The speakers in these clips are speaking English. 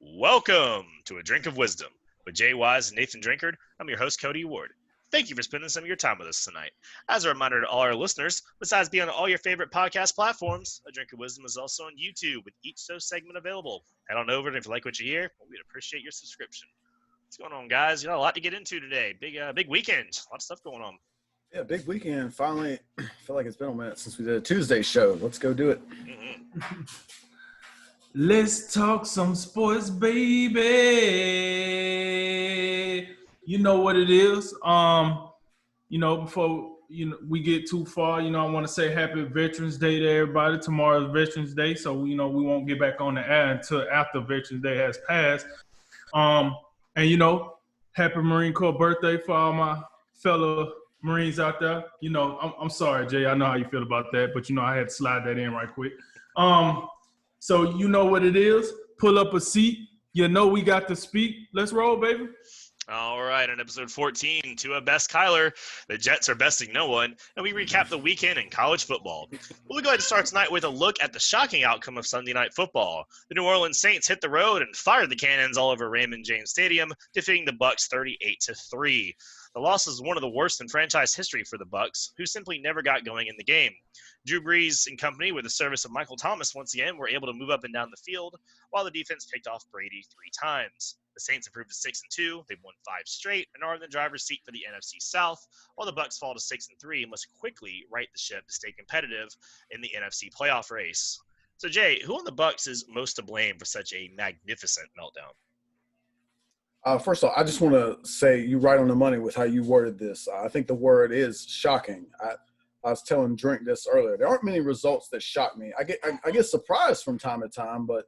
Welcome to A Drink of Wisdom with Jay Wise and Nathan Drinkard. I'm your host, Cody Ward. Thank you for spending some of your time with us tonight. As a reminder to all our listeners, besides being on all your favorite podcast platforms, A Drink of Wisdom is also on YouTube with each show segment available. Head on over, and if you like what you hear, we'd appreciate your subscription. What's going on, guys? A lot to get into today. Big weekend. A lot of stuff going on. Yeah, big weekend. Finally, I feel like it's been a minute since we did a Tuesday show. Let's go do it. Mm-hmm. Let's talk some sports, baby. You know what it is. Before we get too far, I want to say Happy Veterans Day to everybody. Tomorrow's Veterans Day, so we won't get back on the air until after Veterans Day has passed. Happy Marine Corps birthday for all my fellow Marines out there. I'm sorry, Jay. I know how you feel about that, but I had to slide that in right quick. So you know what it is. Pull up a seat. We got to speak. Let's roll, baby. All right, on episode 14, to a best Kyler, the Jets are besting no one, and we recap the weekend in college football. We'll go ahead and start tonight with a look at the shocking outcome of Sunday Night Football. The New Orleans Saints hit the road and fired the cannons all over Raymond James Stadium, defeating the Bucs 38-3. The loss is one of the worst in franchise history for the Bucs, who simply never got going in the game. Drew Brees and company, with the service of Michael Thomas once again, were able to move up and down the field, while the defense picked off Brady 3 times. The Saints improved to 6-2. They've won 5 straight and are in the driver's seat for the NFC South, while the Bucs fall to 6-3 and must quickly right the ship to stay competitive in the NFC playoff race. So, Jay, who on the Bucs is most to blame for such a magnificent meltdown? First of all, I just want to say you're right on the money with how you worded this. I think the word is shocking. I was telling Drink this earlier. There aren't many results that shock me. I get surprised from time to time, but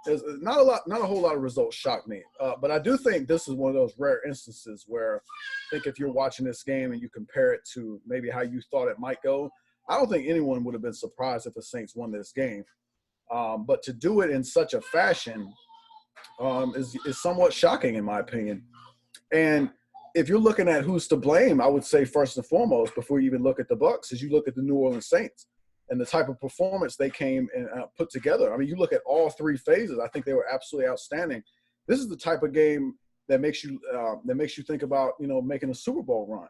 there's not a whole lot of results shock me. But I do think this is one of those rare instances where I think if you're watching this game and you compare it to maybe how you thought it might go, I don't think anyone would have been surprised if the Saints won this game. But to do it in such a fashion is somewhat shocking in my opinion. And if you're looking at who's to blame, I would say first and foremost, before you even look at the Bucs, is you look at the New Orleans Saints and the type of performance they came and put together. I mean, you look at all 3 phases. I think they were absolutely outstanding. This is the type of game that makes you think about making a Super Bowl run.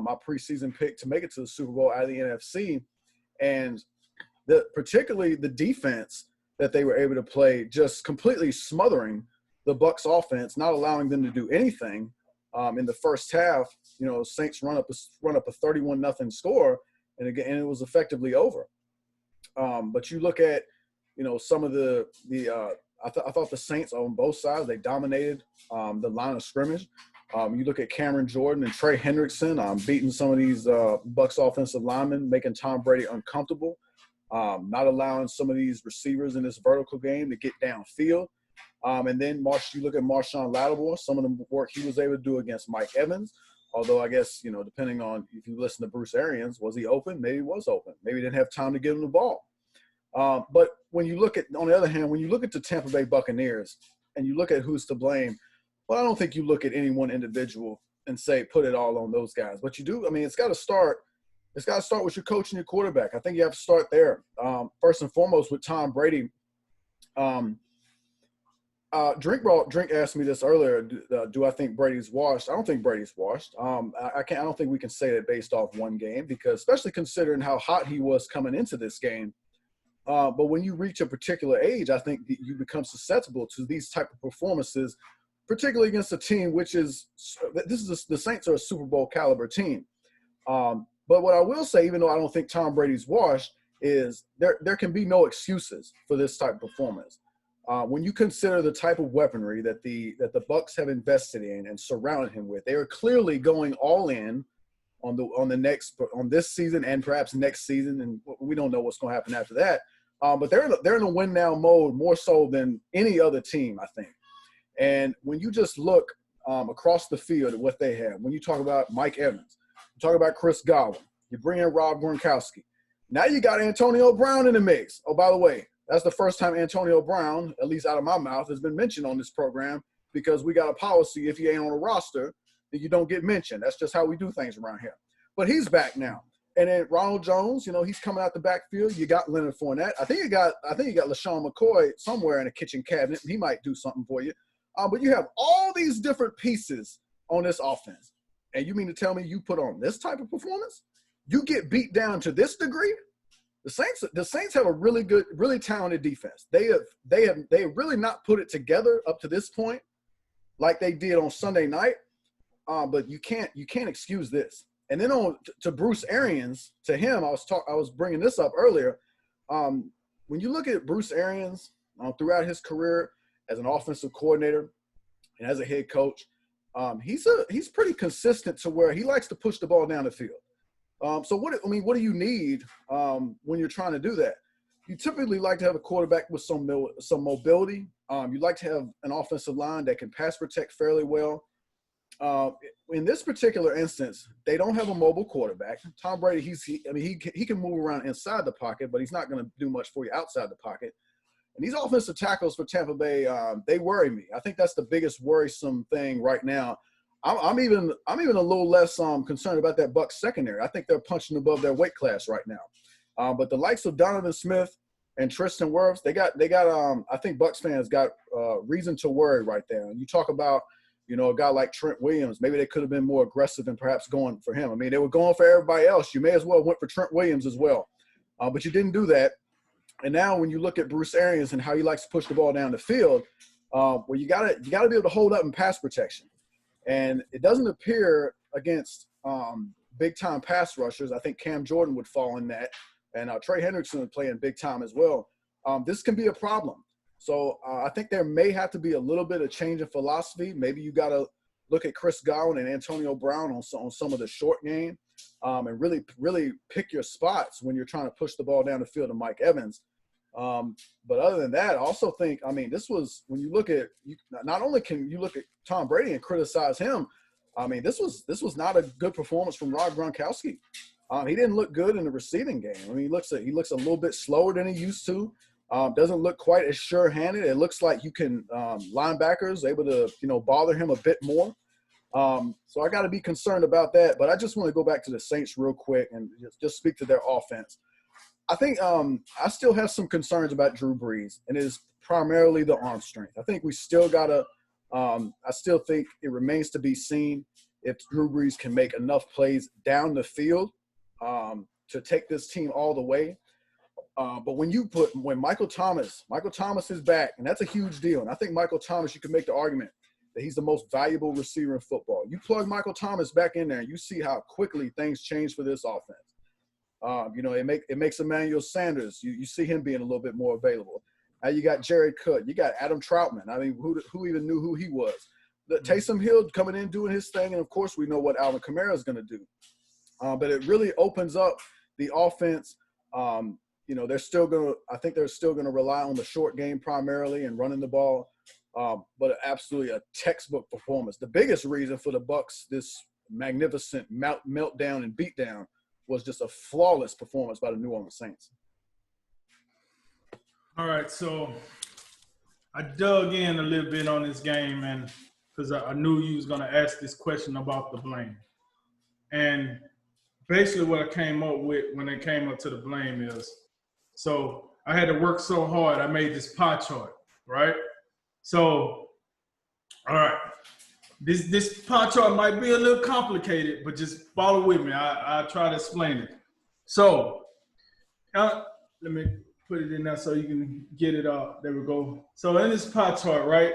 My preseason pick to make it to the Super Bowl out of the NFC, and particularly the defense that they were able to play, just completely smothering the Bucs offense, not allowing them to do anything. In the first half, Saints run up a 31-0 score, and again, it was effectively over. But you look at, some of I thought the Saints on both sides, they dominated the line of scrimmage. You look at Cameron Jordan and Trey Hendrickson beating some of these Bucs offensive linemen, making Tom Brady uncomfortable, not allowing some of these receivers in this vertical game to get downfield. And then you look at Marshawn Lattimore, some of the work he was able to do against Mike Evans. Although I guess, depending on if you listen to Bruce Arians, was he open? Maybe he was open. Maybe he didn't have time to give him the ball. But when you look at, on the other hand, when you look at the Tampa Bay Buccaneers and you look at who's to blame, well, I don't think you look at any one individual and say, put it all on those guys. But you do, it's got to start with your coach and your quarterback. I think you have to start there. First and foremost with Tom Brady. Drink asked me this earlier. Do I think Brady's washed? I don't think Brady's washed. I don't think we can say that based off one game, because especially considering how hot he was coming into this game. But when you reach a particular age, I think that you become susceptible to these type of performances, particularly against a team the Saints are a Super Bowl caliber team. But what I will say, even though I don't think Tom Brady's washed, is there can be no excuses for this type of performance. When you consider the type of weaponry that the Bucs have invested in and surrounded him with, they are clearly going all in on this season and perhaps next season, and we don't know what's going to happen after that. But they're in a win now mode more so than any other team, I think. And when you just look across the field at what they have, when you talk about Mike Evans, you talk about Chris Godwin, you bring in Rob Gronkowski. Now you got Antonio Brown in the mix. Oh, by the way, that's the first time Antonio Brown, at least out of my mouth, has been mentioned on this program, because we got a policy, if you ain't on a roster, then you don't get mentioned. That's just how we do things around here. But he's back now. And then Ronald Jones, he's coming out the backfield. You got Leonard Fournette. I think you got LaShawn McCoy somewhere in a kitchen cabinet. He might do something for you. But you have all these different pieces on this offense. And you mean to tell me you put on this type of performance? You get beat down to this degree? The Saints have a really good, really talented defense. They have really not put it together up to this point like they did on Sunday night. But you can't excuse this. And then to Bruce Arians, to him, I was bringing this up earlier. When you look at Bruce Arians throughout his career as an offensive coordinator and as a head coach, he's pretty consistent to where he likes to push the ball down the field. So what do you need when you're trying to do that? You typically like to have a quarterback with some mobility. You like to have an offensive line that can pass protect fairly well. In this particular instance, they don't have a mobile quarterback. Tom Brady, he can move around inside the pocket, but he's not going to do much for you outside the pocket. And these offensive tackles for Tampa Bay, they worry me. I think that's the biggest worrisome thing right now. I'm even a little less concerned about that Bucs secondary. I think they're punching above their weight class right now. But the likes of Donovan Smith and Tristan Wirfs, they got. I think Bucs fans got reason to worry right there. And you talk about, a guy like Trent Williams. Maybe they could have been more aggressive and perhaps going for him. I mean, they were going for everybody else. You may as well went for Trent Williams as well, but you didn't do that. And now when you look at Bruce Arians and how he likes to push the ball down the field, you gotta be able to hold up in pass protection. And it doesn't appear against big-time pass rushers. I think Cam Jordan would fall in that. And Trey Hendrickson would play in big time as well. This can be a problem. So I think there may have to be a little bit of change in philosophy. Maybe you got to look at Chris Godwin and Antonio Brown on some of the short game and really, really pick your spots when you're trying to push the ball down the field to Mike Evans. But other than that, I also think, this was – when you look at – not only can you look at Tom Brady and criticize him, this was not a good performance from Rob Gronkowski. He didn't look good in the receiving game. He looks a little bit slower than he used to. Doesn't look quite as sure-handed. It looks like you can linebackers able to bother him a bit more. So I got to be concerned about that. But I just want to go back to the Saints real quick and just speak to their offense. I think I still have some concerns about Drew Brees, and it is primarily the arm strength. I think we still got to I still think it remains to be seen if Drew Brees can make enough plays down the field to take this team all the way. But when Michael Thomas is back, and that's a huge deal. And I think Michael Thomas, you can make the argument that he's the most valuable receiver in football. You plug Michael Thomas back in there, and you see how quickly things change for this offense. It makes Emmanuel Sanders. You see him being a little bit more available. Now you got Jared Cook. You got Adam Troutman. Who even knew who he was? Taysom Hill coming in doing his thing, and of course we know what Alvin Kamara is going to do. But it really opens up the offense. They're still going to rely on the short game primarily and running the ball. But absolutely a textbook performance. The biggest reason for the Bucs, this magnificent meltdown and beatdown, was just a flawless performance by the New Orleans Saints. All right, so I dug in a little bit on this game, and because I knew you was going to ask this question about the blame. And basically what I came up with when it came up to the blame is, so I had to work so hard, I made this pie chart, right? So, all right, this pie chart might be a little complicated, but just follow with me. I'll try to explain it. So, let me put it in there so you can get it up. There we go. So in this pie chart, right,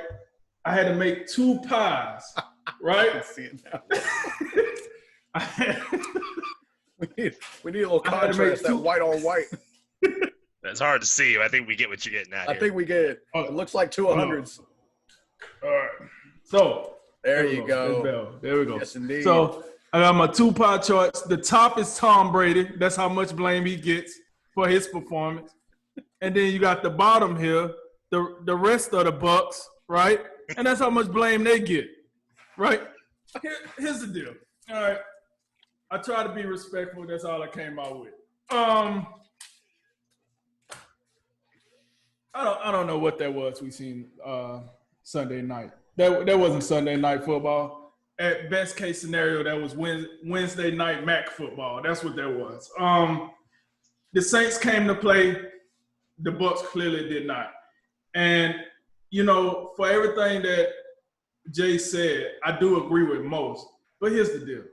I had to make 2 pies, right? I can see it now. we need a little contrast, that white on white. That's hard to see. I think we get what you're getting at. I think we get it. It looks like 2 hundreds. All right. So there you go. There we go. Yes, indeed. So I got my 2 pie charts. The top is Tom Brady. That's how much blame he gets for his performance. And then you got the bottom here, the rest of the Bucs, right? And that's how much blame they get, right? Here's the deal. All right. I try to be respectful. That's all I came out with. I don't know what that was we seen Sunday night. That wasn't Sunday night football. at best case scenario, that was Wednesday night MAC football. That's what that was. The Saints came to play. The Bucs clearly did not. And, for everything that Jay said, I do agree with most. But here's the deal.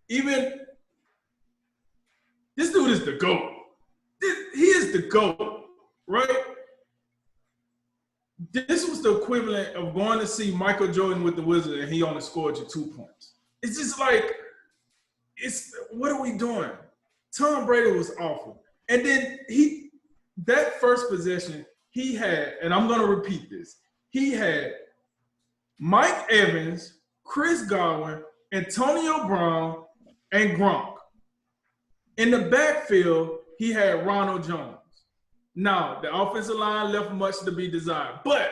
Even this dude is the GOAT. He is the GOAT, right? This was the equivalent of going to see Michael Jordan with the Wizards and he only scored you 2 points. It's just like, what are we doing? Tom Brady was awful. And then that first possession, he had, and I'm going to repeat this, he had Mike Evans, Chris Godwin, Antonio Brown, and Gronk. In the backfield, he had Ronald Jones. Now, the offensive line left much to be desired. But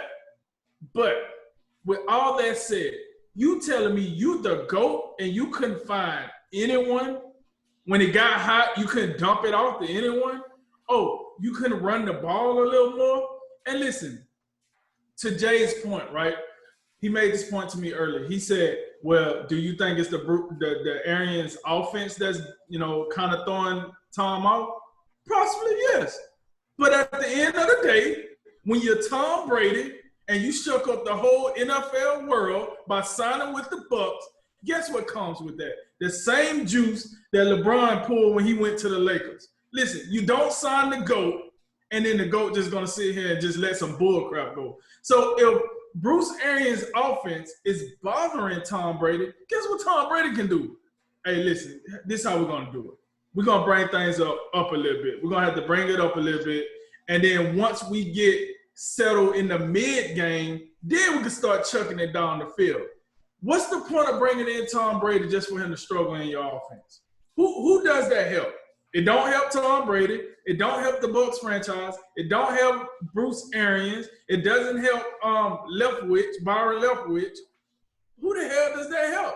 with all that said, you telling me you the GOAT and you couldn't find anyone when it got hot, you couldn't dump it off to anyone? Oh, you couldn't run the ball a little more? And listen, to Jay's point, right? He made this point to me earlier. He said, well, do you think it's the Arians offense that's, kind of throwing Tom off? Possibly, yes. But at the end of the day, when you're Tom Brady and you shook up the whole NFL world by signing with the Bucs, guess what comes with that? The same juice that LeBron pulled when he went to the Lakers. Listen, you don't sign the GOAT, and then the GOAT just going to sit here and just let some bull crap go. So if Bruce Arians' offense is bothering Tom Brady, guess what Tom Brady can do? Hey, listen, this is how we're going to do it. We're going to bring things up a little bit. We're going to have to bring it up a little bit. And then once we get settled in the mid-game, then we can start chucking it down the field. What's the point of bringing in Tom Brady just for him to struggle in your offense? Who does that help? It don't help Tom Brady. It don't help the Bucs franchise. It don't help Bruce Arians. It doesn't help Byron Leftwich. Who the hell does that help?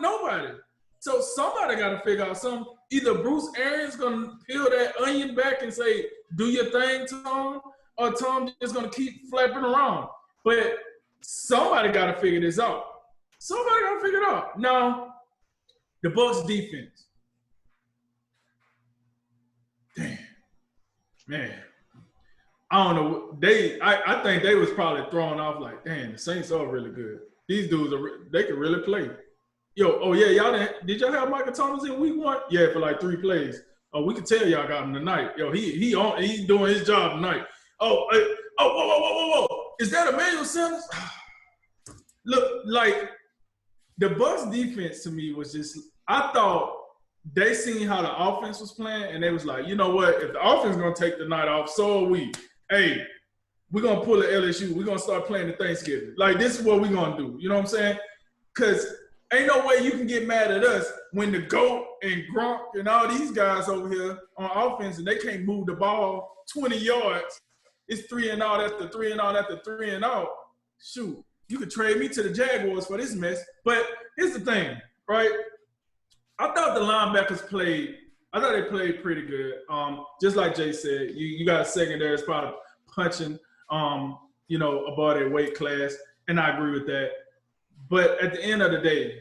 Nobody. So somebody got to figure out something. Either Bruce Arians going to peel that onion back and say, do your thing, Tom, or Tom just going to keep flapping around. But somebody got to figure this out. Somebody got to figure it out. Now, the Bucs defense. Damn. Man. I don't know. I think they was probably thrown off like, damn, the Saints are really good. These dudes, they can really play. Did y'all have Michael Thomas in week 1? Yeah, for like 3 plays. Oh, we can tell y'all got him tonight. He's doing his job tonight. Whoa. Is that Emmanuel Sanders? Look, like the Bucs defense to me was just, I thought they seen how the offense was playing and they was like, you know what? If the offense is going to take the night off, so are we. Hey, we're going to pull the LSU. We're going to start playing the Thanksgiving. Like, this is what we're going to do. You know what I'm saying? Because ain't no way you can get mad at us when the GOAT and Gronk and all these guys over here on offense and they can't move the ball 20 yards. It's 3 and out after 3 and out after 3 and out. Shoot, you could trade me to the Jaguars for this mess. But here's the thing, right? I thought the linebackers played pretty good. Just like Jay said, you got a secondary that's probably punching, above their weight class, and I agree with that. But at the end of the day,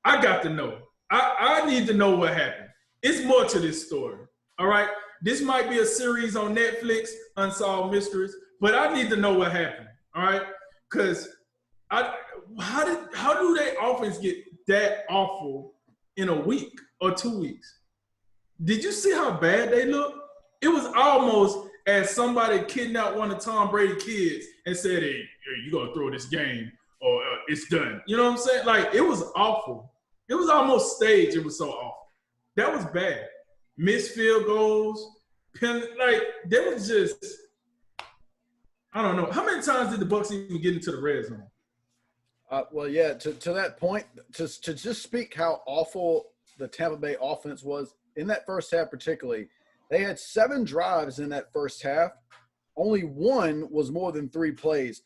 I got to know. I need to know what happened. It's more to this story, all right? This might be a series on Netflix, Unsolved Mysteries, but I need to know what happened, all right? Because how do they offense get that awful in a week or 2 weeks? Did you see how bad they look? It was almost as somebody kidnapped one of Tom Brady's kids and said, hey, you going to throw this game or it's done. You know what I'm saying? Like, it was awful. It was almost staged. It was so awful. That was bad. Missed field goals. There was just, I don't know. How many times did the Bucs even get into the red zone? To that point, to just speak how awful the Tampa Bay offense was in that first half particularly, they had 7 drives in that first half. Only 1 was more than 3 plays.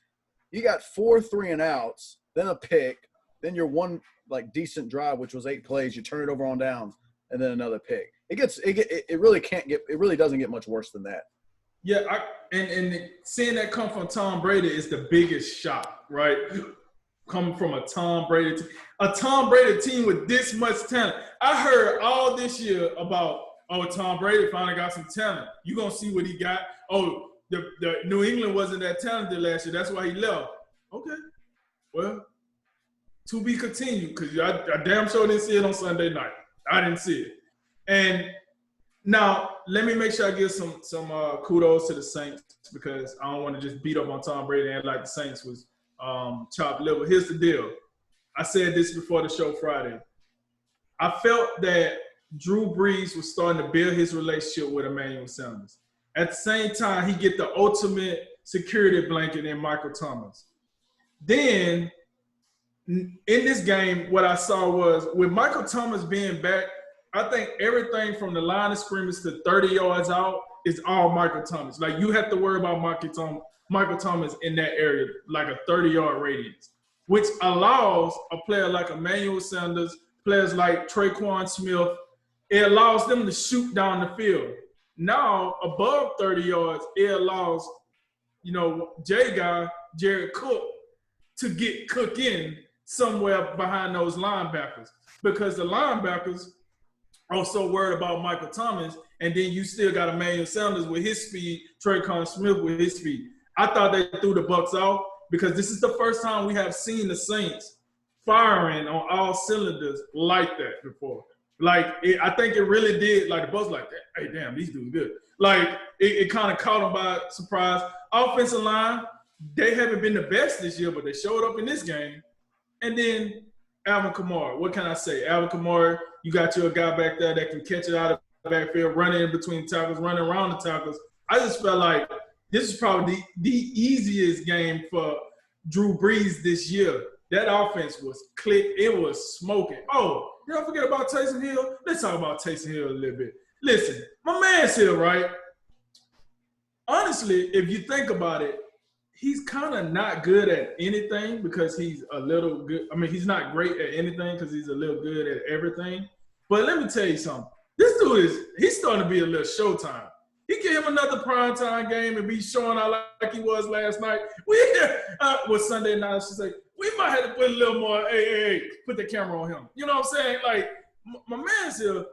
You got 4 3-and-outs, then a pick, then your one decent drive, which was 8 plays. You turn it over on downs, and then another pick. It really doesn't get much worse than that. Yeah, and seeing that come from Tom Brady is the biggest shock, right? coming from a Tom Brady team with this much talent. I heard all this year about, Tom Brady finally got some talent. You're going to see what he got. The New England wasn't that talented last year. That's why he left. Okay. Well, to be continued, because I damn sure didn't see it on Sunday night. I didn't see it. And now, let me make sure I give some kudos to the Saints, because I don't want to just beat up on Tom Brady and like the Saints was chopped liver. Here's the deal. I said this before the show Friday. I felt that Drew Brees was starting to build his relationship with Emmanuel Sanders. At the same time, he get the ultimate security blanket in Michael Thomas. Then, in this game, what I saw was, with Michael Thomas being back, I think everything from the line of scrimmage to 30 yards out is all Michael Thomas. Like, you have to worry about Michael Thomas in that area, like a 30-yard radius, which allows a player like Emmanuel Sanders, players like Traquan Smith, it allows them to shoot down the field. Now, above 30 yards, it allows, Jared Cook, to get Cook in somewhere behind those linebackers, because the linebackers are so worried about Michael Thomas, and then you still got Emmanuel Sanders with his speed, Traquan Smith with his speed. I thought they threw the Bucs off, because this is the first time we have seen the Saints firing on all cylinders like that before. I think it really did, like the Bucs like, hey, damn, these dudes good. Like, it kind of caught them by surprise. Offensive line, they haven't been the best this year, but they showed up in this game. And then Alvin Kamara, what can I say? Alvin Kamara, you got your guy back there that can catch it out of the backfield, running in between tackles, running around the tackles. I just felt like this is probably the easiest game for Drew Brees this year. That offense was click. It was smoking. Oh, did I forget about Taysom Hill? Let's talk about Taysom Hill a little bit. Listen, my man's here, right? Honestly, if you think about it, he's kind of not good at anything because he's a little good. I mean, he's not great at anything because he's a little good at everything. But let me tell you something. This dude he's starting to be a little Showtime. He gave him another primetime game and be showing out like he was last night. Was Sunday night. She's like, we might have to put a little more, hey, put the camera on him. You know what I'm saying? Like, my man's here,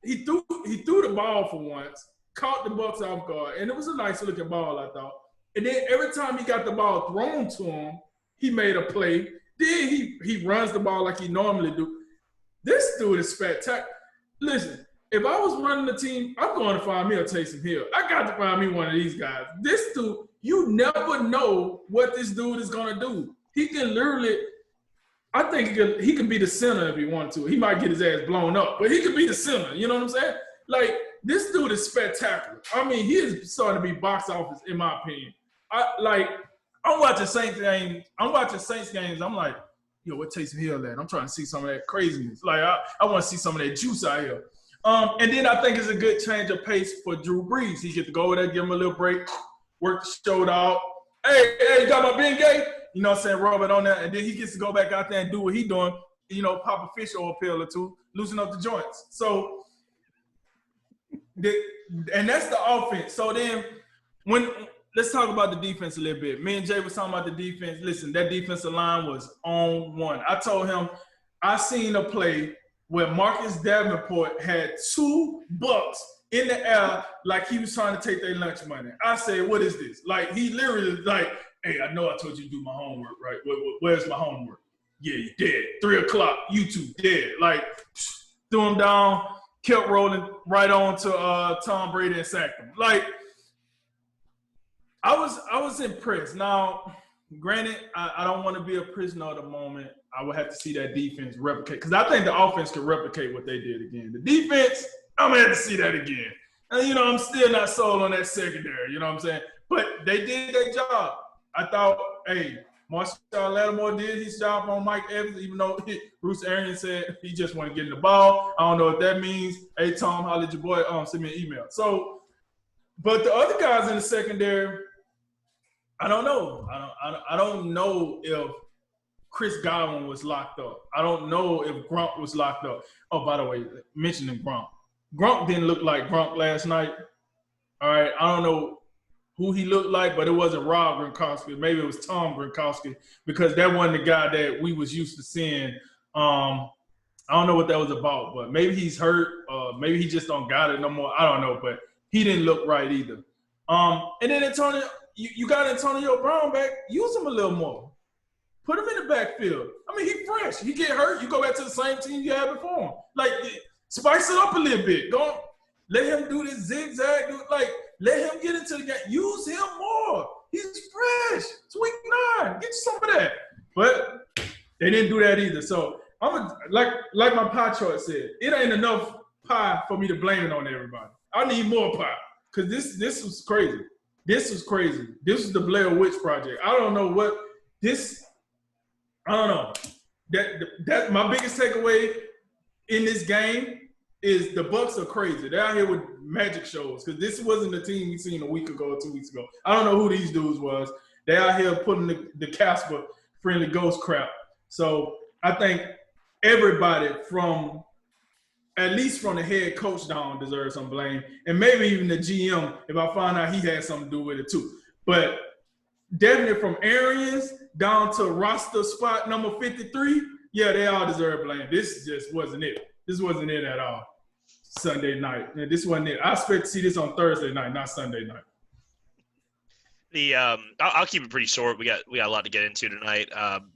he threw the ball for once, caught the Bucs off guard, and it was a nice-looking ball, I thought. And then every time he got the ball thrown to him, he made a play. Then he runs the ball like he normally do. This dude is spectacular. Listen, if I was running the team, I'm going to find me a Taysom Hill. I got to find me one of these guys. This dude, you never know what this dude is going to do. He can literally – I think he can be the center if he wanted to. He might get his ass blown up, but he could be the center. You know what I'm saying? Like, this dude is spectacular. I mean, he is starting to be box office, in my opinion. I'm watching Saints games. I'm like, yo, what Taysom Hill at? I'm trying to see some of that craziness. Like, I want to see some of that juice out here. And then I think it's a good change of pace for Drew Brees. He get to go over there, give him a little break, work the shoulder out. Hey, you got my Ben Gay? You know what I'm saying? Rub it on there. And then he gets to go back out there and do what he doing, pop a fish oil pill or two, loosen up the joints. So, and that's the offense. So then let's talk about the defense a little bit. Me and Jay was talking about the defense. Listen, that defensive line was on one. I told him I seen a play where Marcus Davenport had 2 Bucs in the air like he was trying to take their lunch money. I said, what is this? Like, he literally was like, hey, I know I told you to do my homework, right? Where's my homework? Yeah, you dead. 3 o'clock, you two dead. Like, threw him down, kept rolling right on to Tom Brady and sacked him. Like, I was impressed. Now, granted, I don't want to be a prisoner of the moment. I would have to see that defense replicate, because I think the offense could replicate what they did again. The defense, I'm going to have to see that again. And, I'm still not sold on that secondary, you know what I'm saying? But they did their job. I thought, hey, Marshall Lattimore did his job on Mike Evans, even though Bruce Arians said he just want to get in the ball. I don't know what that means. Hey, Tom, holla at your boy. Send me an email. So, but the other guys in the secondary, I don't know. I don't know if Chris Godwin was locked up. I don't know if Gronk was locked up. Oh, by the way, mentioning Gronk. Gronk didn't look like Gronk last night. All right, I don't know. who he looked like, but it wasn't Rob Gronkowski. Maybe it was Tom Gronkowski, because that wasn't the guy that we was used to seeing. I don't know what that was about, but maybe he's hurt. Maybe he just don't got it no more. I don't know, but he didn't look right either. And then Antonio, you got Antonio Brown back. Use him a little more. Put him in the backfield. I mean, he's fresh. He get hurt, you go back to the same team you had before him. Like, spice it up a little bit. Go, let him do this zigzag. Let him get into the game. Use him more. He's fresh. It's week 9. Get you some of that. But they didn't do that either. So like my pie chart said, it ain't enough pie for me to blame it on everybody. I need more pie, because this was crazy. This was crazy. This was the Blair Witch Project. I don't know what this. I don't know. That my biggest takeaway in this game is the Bucs are crazy. They're out here with magic shows, because this wasn't the team we seen a week ago or 2 weeks ago. I don't know who these dudes was. They're out here putting the Casper friendly ghost crap. So I think everybody at least from the head coach down, deserves some blame. And maybe even the GM, if I find out he had something to do with it too. But definitely from Arians down to roster spot number 53, yeah, they all deserve blame. This just wasn't it. This wasn't it at all. Sunday night. This wasn't it. I expect to see this on Thursday night, not Sunday night. I'll keep it pretty short. We got a lot to get into tonight.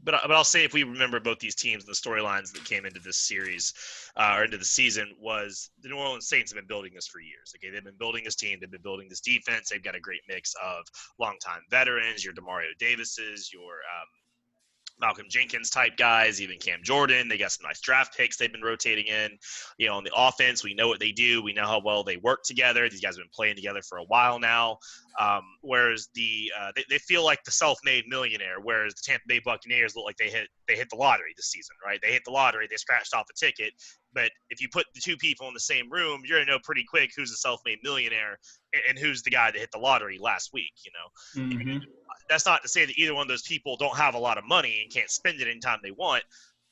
But I'll say, if we remember both these teams, the storylines that came into this series or into the season, was the New Orleans Saints have been building this for years. Okay, they've been building this team, they've been building this defense. They've got a great mix of longtime veterans, your Demario Davises, your Malcolm Jenkins type guys, even Cam Jordan. They got some nice draft picks they've been rotating in. On the offense, we know what they do. We know how well they work together. These guys have been playing together for a while now. Whereas they feel like the self-made millionaire, whereas the Tampa Bay Buccaneers look like they hit the lottery this season, right? They hit the lottery, they scratched off a ticket. But if you put the two people in the same room, you're gonna know pretty quick who's a self-made millionaire and who's the guy that hit the lottery last week. Mm-hmm. That's not to say that either one of those people don't have a lot of money and can't spend it anytime they want,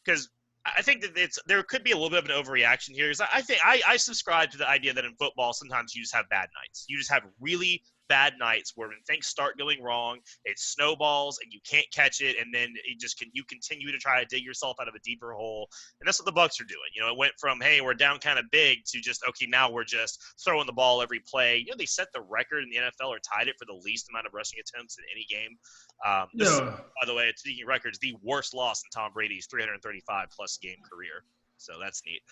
because I think that there could be a little bit of an overreaction here. Because I subscribe to the idea that in football sometimes you just have bad nights. You just have really bad nights where when things start going wrong, it snowballs and you can't catch it, and then you continue to try to dig yourself out of a deeper hole. And that's what the Bucs are doing. It went from, hey, we're down kind of big, to just, okay, now we're just throwing the ball every play. They set the record in the NFL, or tied it for the least amount of rushing attempts in any game. This is, by the way, speaking of records, the worst loss in Tom Brady's 335-plus game career. So that's neat.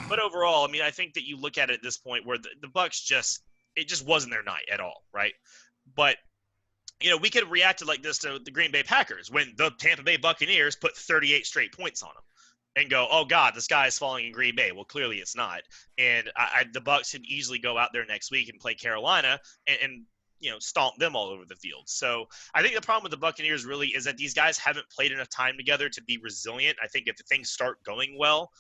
But overall, I think that you look at it at this point where the Bucs it just wasn't their night at all, right? But, we could have reacted like this to the Green Bay Packers when the Tampa Bay Buccaneers put 38 straight points on them and go, oh, God, the sky is falling in Green Bay. Well, clearly it's not. And the Bucs could easily go out there next week and play Carolina and stomp them all over the field. So I think the problem with the Buccaneers really is that these guys haven't played enough time together to be resilient. I think if things start going well,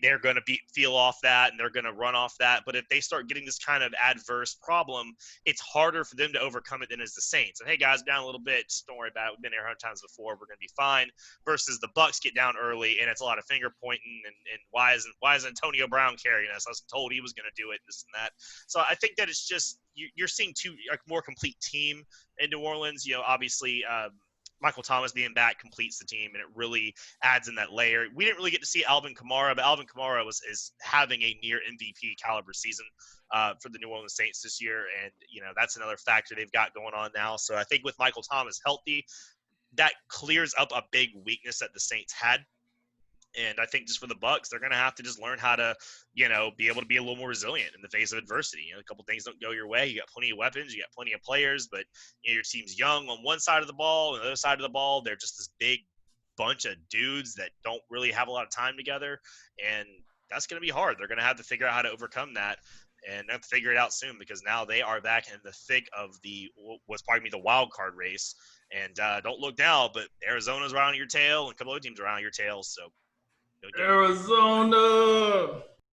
they're going to feel off that, and they're going to run off that. But if they start getting this kind of adverse problem, it's harder for them to overcome it than as the Saints. And, hey, guys, down a little bit, just don't worry about it. We've been here 100 times before. We're going to be fine. Versus the Bucs get down early, and it's a lot of finger pointing, and why isn't Antonio Brown carrying us? I was told he was going to do it, this and that. So I think that it's just you're seeing two more complete team in New Orleans. Obviously, Michael Thomas being back completes the team, and it really adds in that layer. We didn't really get to see Alvin Kamara, but Alvin Kamara is having a near MVP caliber season for the New Orleans Saints this year, and that's another factor they've got going on now. So I think with Michael Thomas healthy, that clears up a big weakness that the Saints had. And I think just for the Bucs, they're going to have to just learn how to, be able to be a little more resilient in the face of adversity. A couple things don't go your way. You got plenty of weapons, you got plenty of players, but your team's young on one side of the ball, and the other side of the ball, they're just this big bunch of dudes that don't really have a lot of time together, and that's going to be hard. They're going to have to figure out how to overcome that, and have to figure it out soon, because now they are back in the thick of what's probably the wild card race. And don't look now, but Arizona's around your tail, and a couple other teams around your tail. So. Arizona.